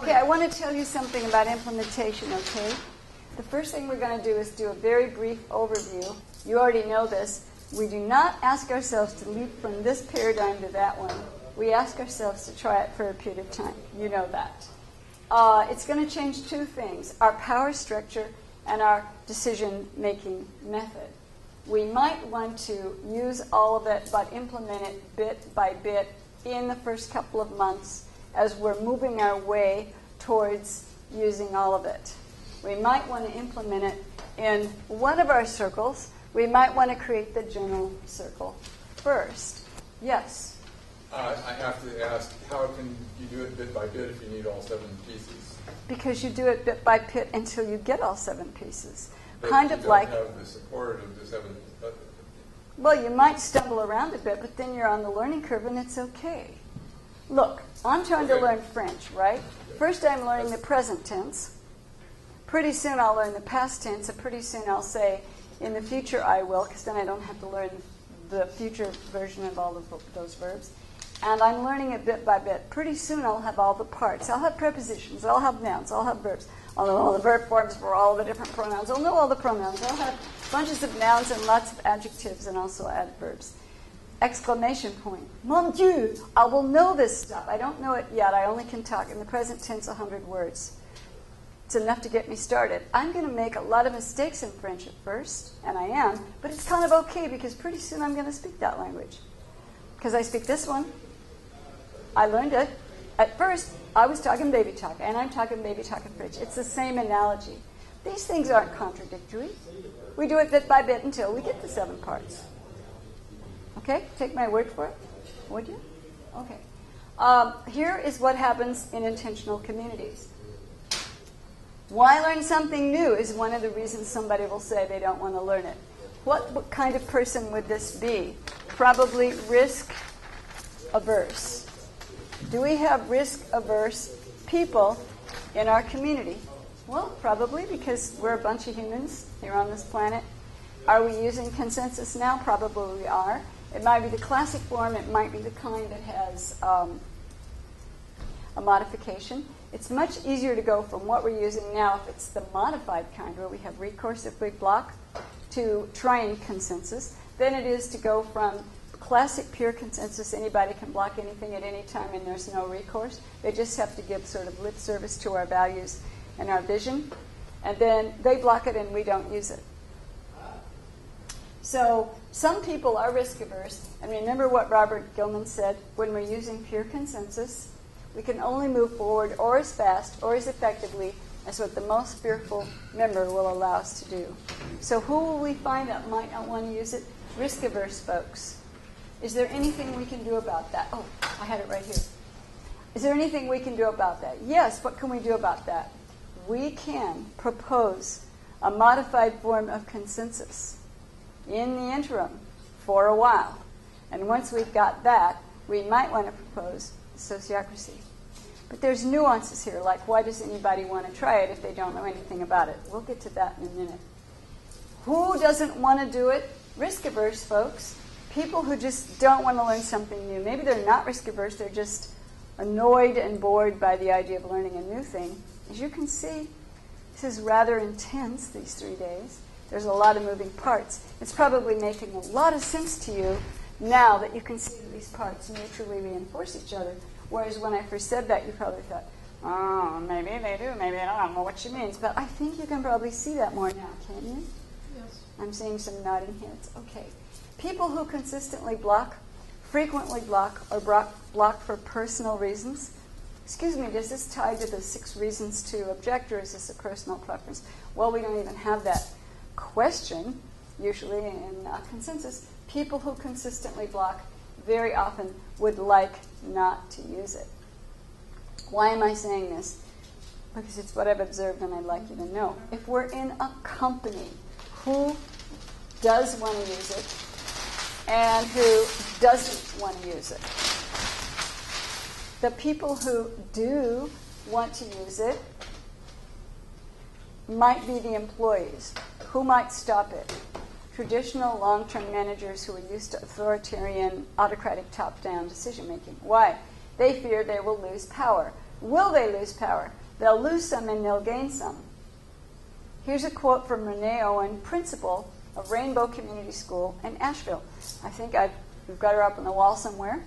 Okay, I want to tell you something about implementation, okay? The first thing we're going to do is do a very brief overview. You already know this. We do not ask ourselves to leap from this paradigm to that one. We ask ourselves to try it for a period of time. You know that. It's going to change two things, our power structure and our decision-making method. We might want to use all of it, but implement it bit by bit in the first couple of months as we're moving our way towards using all of it. We might want to implement it in one of our circles. We might want to create the general circle first. Yes? I have to ask, how can you do it bit by bit if you need all 7 pieces? Because you do it bit by bit until you get all 7 pieces. But Kind of like... you don't have the support of the 7. Well, you might stumble around a bit, but then you're on the learning curve and it's okay. Look, I'm trying to learn French, right? First I'm learning the present tense. Pretty soon I'll learn the past tense, and pretty soon I'll say, in the future I will, because then I don't have to learn the future version of all of those verbs. And I'm learning it bit by bit. Pretty soon I'll have all the parts. I'll have prepositions, I'll have nouns, I'll have verbs. I'll know all the verb forms for all the different pronouns. I'll know all the pronouns. I'll have bunches of nouns and lots of adjectives and also adverbs. Exclamation point. Mon Dieu, I will know this stuff. I don't know it yet. I only can talk in the present tense 100 words. It's enough to get me started. I'm going to make a lot of mistakes in French at first, and I am, but it's kind of okay because pretty soon I'm going to speak that language. Because I speak this one. I learned it. At first, I was talking baby talk, and I'm talking baby talk in French. It's the same analogy. These things aren't contradictory. We do it bit by bit until we get the 7 parts. Okay? Take my word for it, would you? Okay. Here is what happens in intentional communities. Why learn something new is one of the reasons somebody will say they don't want to learn it. What kind of person would this be? Probably risk-averse. Do we have risk-averse people in our community? Well, probably, because we're a bunch of humans here on this planet. Are we using consensus now? Probably we are. It might be the classic form. It might be the kind that has a modification. It's much easier to go from what we're using now, if it's the modified kind, where we have recourse if we block, to trying consensus, than it is to go from classic pure consensus, anybody can block anything at any time and there's no recourse. They just have to give sort of lip service to our values and our vision, and then they block it and we don't use it. So some people are risk averse, and remember what Robert Gilman said, when we're using pure consensus, we can only move forward or as fast or as effectively as what the most fearful member will allow us to do. So who will we find that might not want to use it? Risk averse folks. Is there anything we can do about that? Oh, I had it right here. Is there anything we can do about that? Yes, what can we do about that? We can propose a modified form of consensus in the interim for a while. And once we've got that, we might want to propose sociocracy. But there's nuances here, like why does anybody want to try it if they don't know anything about it? We'll get to that in a minute. Who doesn't want to do it? Risk-averse folks. People who just don't want to learn something new. Maybe they're not risk-averse, they're just annoyed and bored by the idea of learning a new thing. As you can see, this is rather intense, these 3 days. There's a lot of moving parts. It's probably making a lot of sense to you now that you can see that these parts mutually reinforce each other. Whereas when I first said that, you probably thought, oh, maybe they do, maybe I don't know what she means. But I think you can probably see that more now, can't you? Yes. I'm seeing some nodding heads. Okay. People who consistently block, frequently block, or block for personal reasons. Excuse me, does this tie to the 6 reasons to object, or is this a personal preference? Well, we don't even have that question, usually in consensus. People who consistently block very often would like not to use it. Why am I saying this? Because it's what I've observed and I'd like you to know. If we're in a company, who does want to use it and who doesn't want to use it? The people who do want to use it might be the employees. Who might stop it? Traditional long-term managers who are used to authoritarian, autocratic, top-down decision-making. Why? They fear they will lose power. Will they lose power? They'll lose some and they'll gain some. Here's a quote from Renee Owen, principal of Rainbow Community School in Asheville. I think we've got her up on the wall somewhere,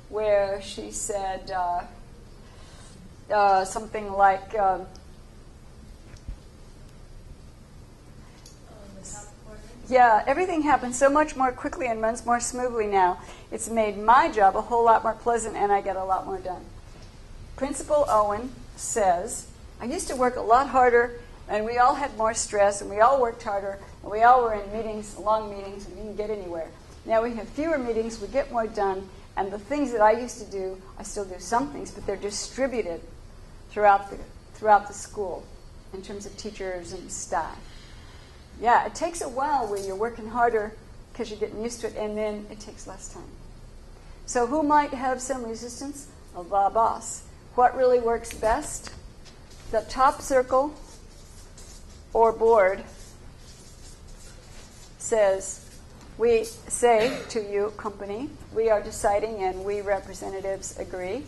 where she said something like, yeah, everything happens so much more quickly and runs more smoothly now. It's made my job a whole lot more pleasant and I get a lot more done. Principal Owen says, I used to work a lot harder and we all had more stress and we all worked harder and we all were in meetings, long meetings, and we didn't get anywhere. Now we have fewer meetings, we get more done, and the things that I used to do, I still do some things, but they're distributed throughout the school in terms of teachers and staff. Yeah, it takes a while where you're working harder because you're getting used to it, and then it takes less time. So who might have some resistance? Oh, the boss. What really works best? The top circle or board says, we say to you, company, we are deciding and we representatives agree,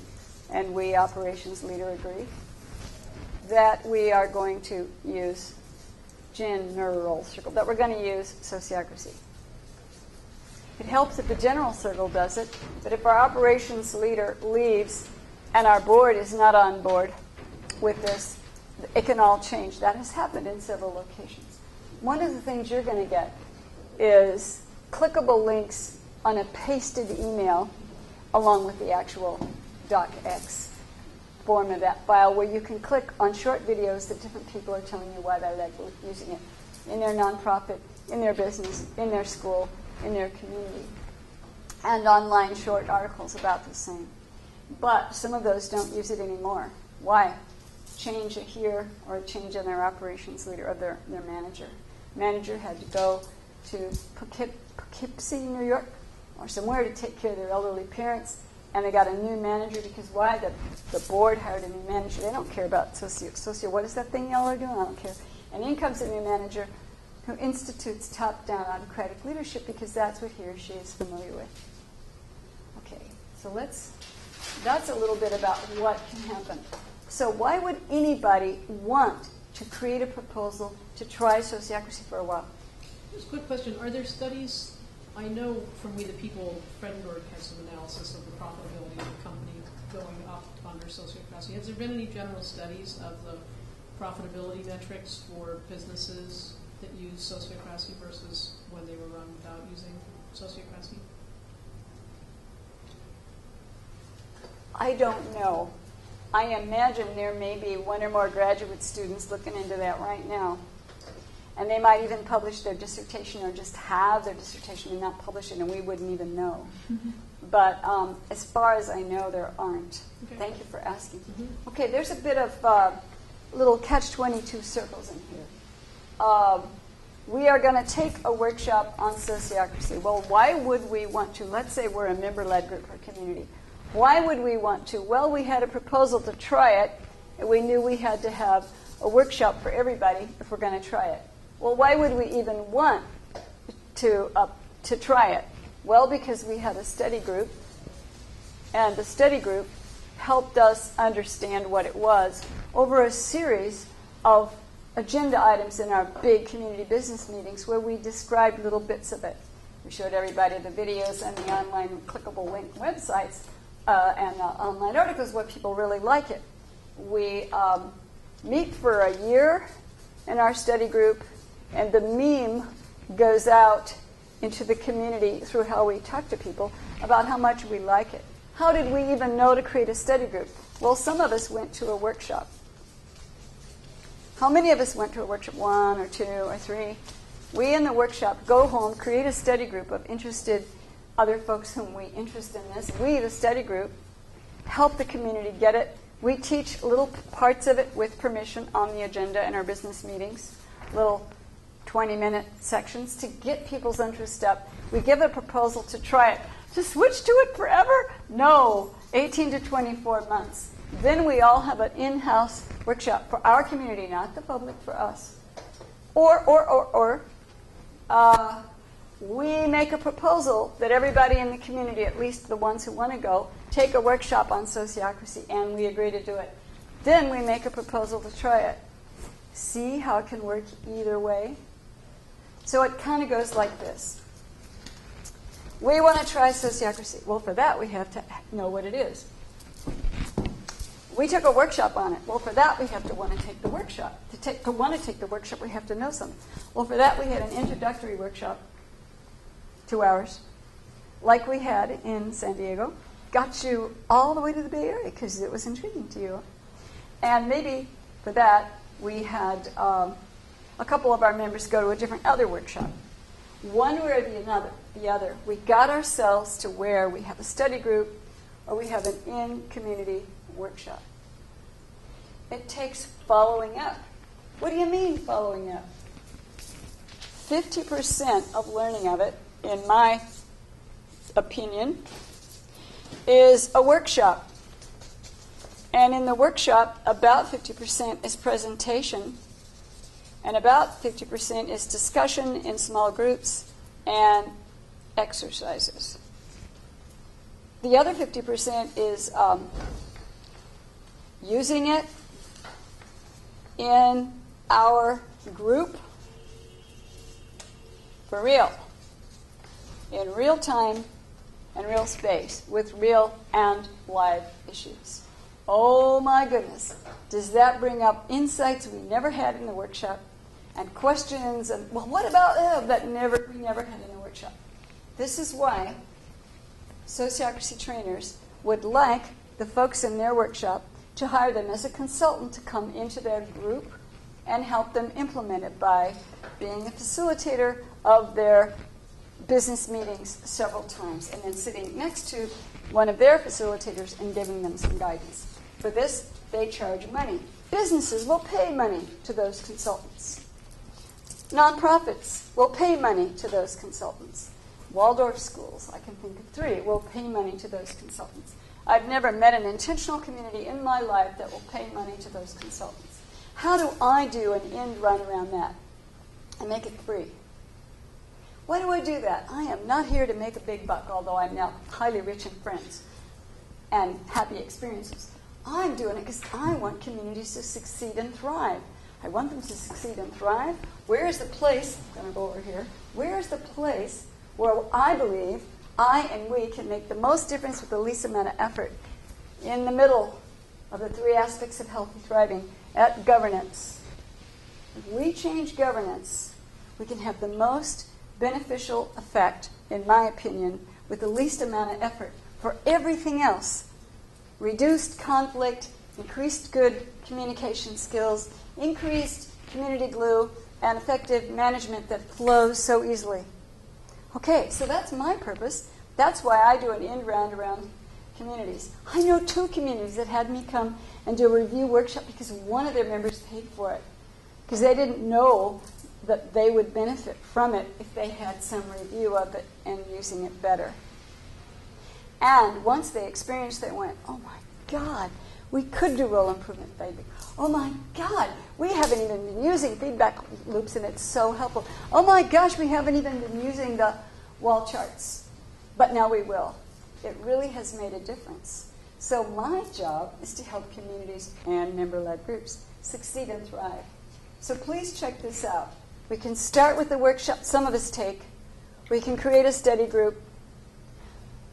and we operations leader agree, that we are going to use general circle, that we're going to use sociocracy. It helps if the general circle does it, but if our operations leader leaves and our board is not on board with this, it can all change. That has happened in several locations. One of the things you're going to get is clickable links on a pasted email along with the actual docx form of that file, where you can click on short videos that different people are telling you why they like using it in their nonprofit, in their business, in their school, in their community, and online short articles about the same. But some of those don't use it anymore. Why? Change it here or a change in their operations leader or their manager. Manager had to go to Poughkeepsie, New York, or somewhere to take care of their elderly parents, and they got a new manager because why? The board hired a new manager. They don't care about socio. What is that thing y'all are doing? I don't care. And in comes a new manager who institutes top-down autocratic leadership because that's what he or she is familiar with. Okay, so that's a little bit about what can happen. So why would anybody want to create a proposal to try sociocracy for a while? Just a quick question. Are there studies? I know from We the People, Fredenberg has some analysis of the profitability of the company going up under sociocracy. Has there been any general studies of the profitability metrics for businesses that use sociocracy versus when they were run without using sociocracy? I don't know. I imagine there may be one or more graduate students looking into that right now. And they might even publish their dissertation or just have their dissertation and not publish it, and we wouldn't even know. Mm-hmm. But as far as I know, there aren't. Okay. Thank you for asking. Mm-hmm. Okay, there's a bit of little catch-22 circles in here. We are going to take a workshop on sociocracy. Well, why would we want to? Let's say we're a member-led group or community. Why would we want to? Well, we had a proposal to try it, and we knew we had to have a workshop for everybody if we're going to try it. Well, why would we even want to try it? Well, because we had a study group, and the study group helped us understand what it was over a series of agenda items in our big community business meetings where we described little bits of it. We showed everybody the videos and the online clickable link websites and online articles, what people really like it. We meet for a year in our study group, and the meme goes out into the community through how we talk to people about how much we like it. How did we even know to create a study group? Well, some of us went to a workshop. How many of us went to a workshop? 1 or 2 or 3? We in the workshop go home, create a study group of interested other folks whom we interest in this. We, the study group, help the community get it. We teach little parts of it with permission on the agenda in our business meetings, little 20-minute sections to get people's interest up. We give a proposal to try it. To switch to it forever? No, 18 to 24 months. Then we all have an in-house workshop for our community, not the public, for us. Or we make a proposal that everybody in the community, at least the ones who want to go, take a workshop on sociocracy, and we agree to do it. Then we make a proposal to try it. See how it can work either way? So it kind of goes like this. We want to try sociocracy. Well, for that, we have to know what it is. We took a workshop on it. Well, for that, we have to want to take the workshop. To want to take the workshop, we have to know something. Well, for that, we had an introductory workshop, 2 hours, like we had in San Diego. Got you all the way to the Bay Area because it was intriguing to you. And maybe for that, we had a couple of our members go to a different other workshop. One way or the other, we got ourselves to where we have a study group or we have an in-community workshop. It takes following up. What do you mean following up? 50% of learning of it, in my opinion, is a workshop. And in the workshop, about 50% is presentation, and about 50% is discussion in small groups and exercises. The other 50% is using it in our group for real, in real time and real space, with real and live issues. Oh my goodness, does that bring up insights we never had in the workshop, and questions, and well, what about that we never had in the workshop. This is why sociocracy trainers would like the folks in their workshop to hire them as a consultant to come into their group and help them implement it by being a facilitator of their business meetings several times and then sitting next to one of their facilitators and giving them some guidance. For this, they charge money. Businesses will pay money to those consultants. Nonprofits will pay money to those consultants. Waldorf schools, I can think of 3, will pay money to those consultants. I've never met an intentional community in my life that will pay money to those consultants. How do I do an end run around that and make it free? Why do I do that? I am not here to make a big buck, although I'm now highly rich in friends and happy experiences. I'm doing it because I want communities to succeed and thrive. I want them to succeed and thrive. Where is the place, I'm going to go over here, where is the place where I believe I and we can make the most difference with the least amount of effort? In the middle of the 3 aspects of healthy thriving, at governance. If we change governance, we can have the most beneficial effect, in my opinion, with the least amount of effort for everything else. Reduced conflict, increased good communication skills, increased community glue, and effective management that flows so easily. Okay, so that's my purpose. That's why I do an end round around communities. I know 2 communities that had me come and do a review workshop because one of their members paid for it, because they didn't know that they would benefit from it if they had some review of it and using it better. And once they experienced, they went, oh my God, we could do role improvement, baby. Oh my God, we haven't even been using feedback loops and it's so helpful. Oh my gosh, we haven't even been using the wall charts, but now we will. It really has made a difference. So my job is to help communities and member-led groups succeed and thrive. So please check this out. We can start with the workshop some of us take. We can create a study group.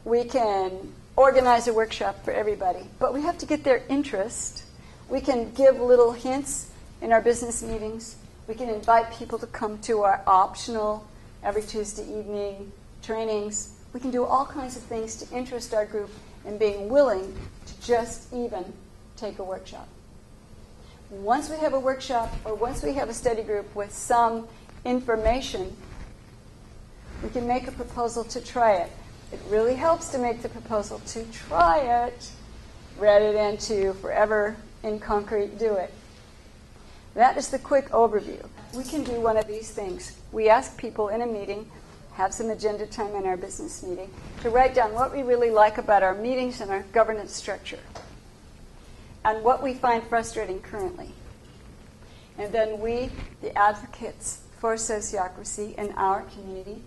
We can organize a workshop for everybody. But we have to get their interest. We can give little hints in our business meetings. We can invite people to come to our optional every Tuesday evening trainings. We can do all kinds of things to interest our group in being willing to just even take a workshop. Once we have a workshop or once we have a study group with some information, we can make a proposal to try it. It really helps to make the proposal to try it rather than to forever in concrete do it. That is the quick overview. We can do one of these things. We ask people in a meeting, have some agenda time in our business meeting, to write down what we really like about our meetings and our governance structure and what we find frustrating currently. And then we, the advocates for sociocracy in our community,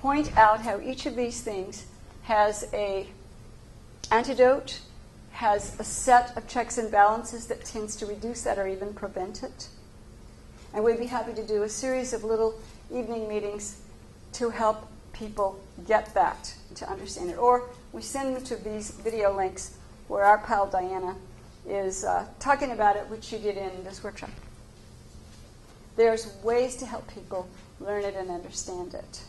point out how each of these things has a antidote, has a set of checks and balances that tends to reduce that or even prevent it. And we'd be happy to do a series of little evening meetings to help people get that, to understand it. Or we send them to these video links where our pal Diana is talking about it, which she did in this workshop. There's ways to help people learn it and understand it.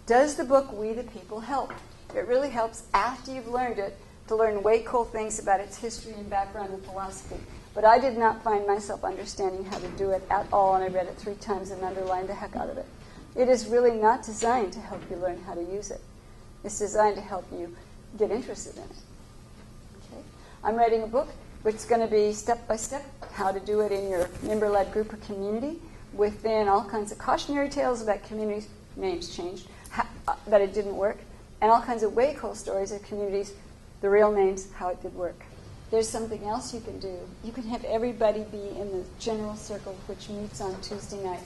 Does the book We the People help? It really helps after you've learned it to learn way cool things about its history and background and philosophy. But I did not find myself understanding how to do it at all, and I read it 3 times and underlined the heck out of it. It is really not designed to help you learn how to use it. It's designed to help you get interested in it. Okay? I'm writing a book which is going to be step-by-step how to do it in your member-led group or community within all kinds of cautionary tales about communities, names changed, that it didn't work, and all kinds of way cool stories of communities, the real names, how it did work. There's something else you can do. You can have everybody be in the general circle, which meets on Tuesday night.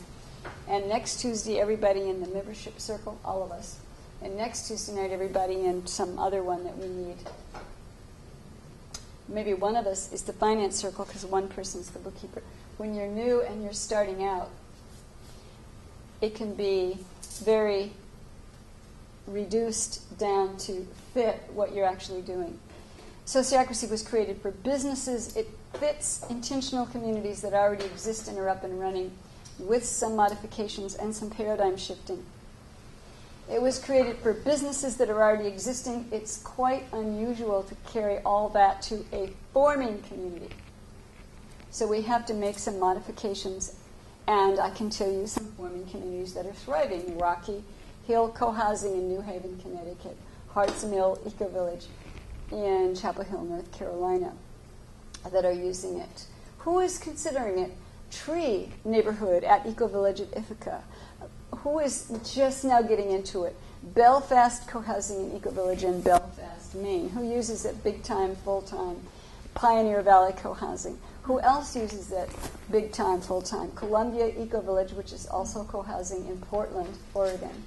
And next Tuesday, everybody in the membership circle, all of us. And next Tuesday night, everybody in some other one that we need. Maybe one of us is the finance circle because one person's the bookkeeper. When you're new and you're starting out, it can be very reduced down to fit what you're actually doing. Sociocracy was created for businesses. It fits intentional communities that already exist and are up and running with some modifications and some paradigm shifting. It was created for businesses that are already existing. It's quite unusual to carry all that to a forming community. So we have to make some modifications, and I can tell you some forming communities that are thriving. Rocky Hill Co-Housing in New Haven, Connecticut. Harts Mill Eco-Village in Chapel Hill, North Carolina, that are using it. Who is considering it? Tree Neighborhood at Eco-Village at Ithaca. Who is just now getting into it? Belfast Co-Housing in Eco-Village in Belfast, Maine. Who uses it big time, full time? Pioneer Valley Co-Housing. Who else uses it big time, full time? Columbia Eco-Village, which is also co-housing in Portland, Oregon.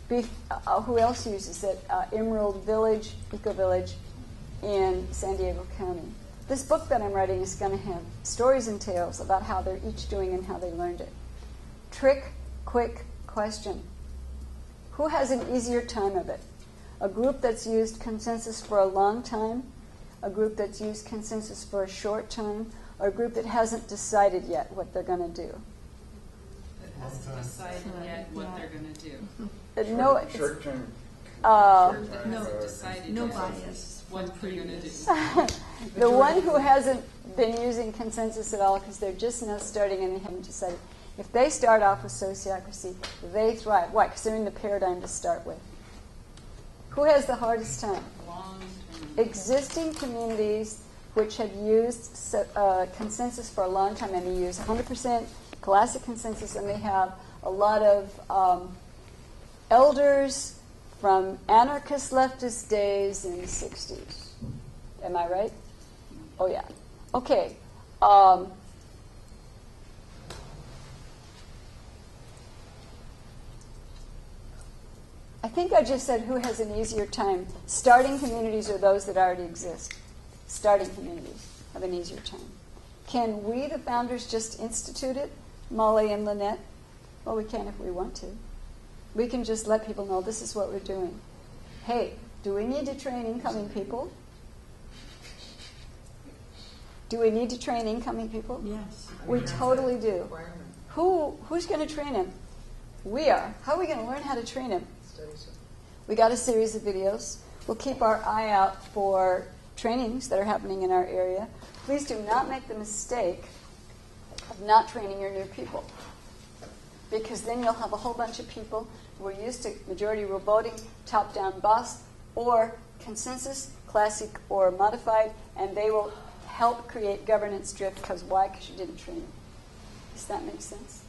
Who else uses it? Emerald Village, Eco-Village in San Diego County. This book that I'm writing is going to have stories and tales about how they're each doing and how they learned it. Trick, quick question. Who has an easier time of it? A group that's used consensus for a long time, a group that's used consensus for a short time, or a group that hasn't decided yet what they're going to do? That hasn't decided yet what they're going to do. No, Short term. No bias. What they're going to do. The one who hasn't been using consensus at all because they're just now starting and they haven't decided. If they start off with sociocracy, they thrive. Why? Because they're in the paradigm to start with. Who has the hardest time? Existing communities which have used consensus for a long time, and they use 100% classic consensus, and they have a lot of elders from anarchist leftist days in the 60s. Am I right? Oh, yeah. Okay. I think I just said who has an easier time. Starting communities or those that already exist. Starting communities have an easier time. Can we, the founders, just institute it, Molly and Lynette? Well, we can if we want to. We can just let people know this is what we're doing. Hey, do we need to train incoming people? Do we need to train incoming people? Yes. We totally do. Who's going to train him? We are. How are we going to learn how to train him? We got a series of videos. We'll keep our eye out for trainings that are happening in our area. Please do not make the mistake of not training your new people, because then you'll have a whole bunch of people who are used to majority rule voting, top-down boss, or consensus, classic or modified, and they will help create governance drift. Because why? Because you didn't train them. Does that make sense?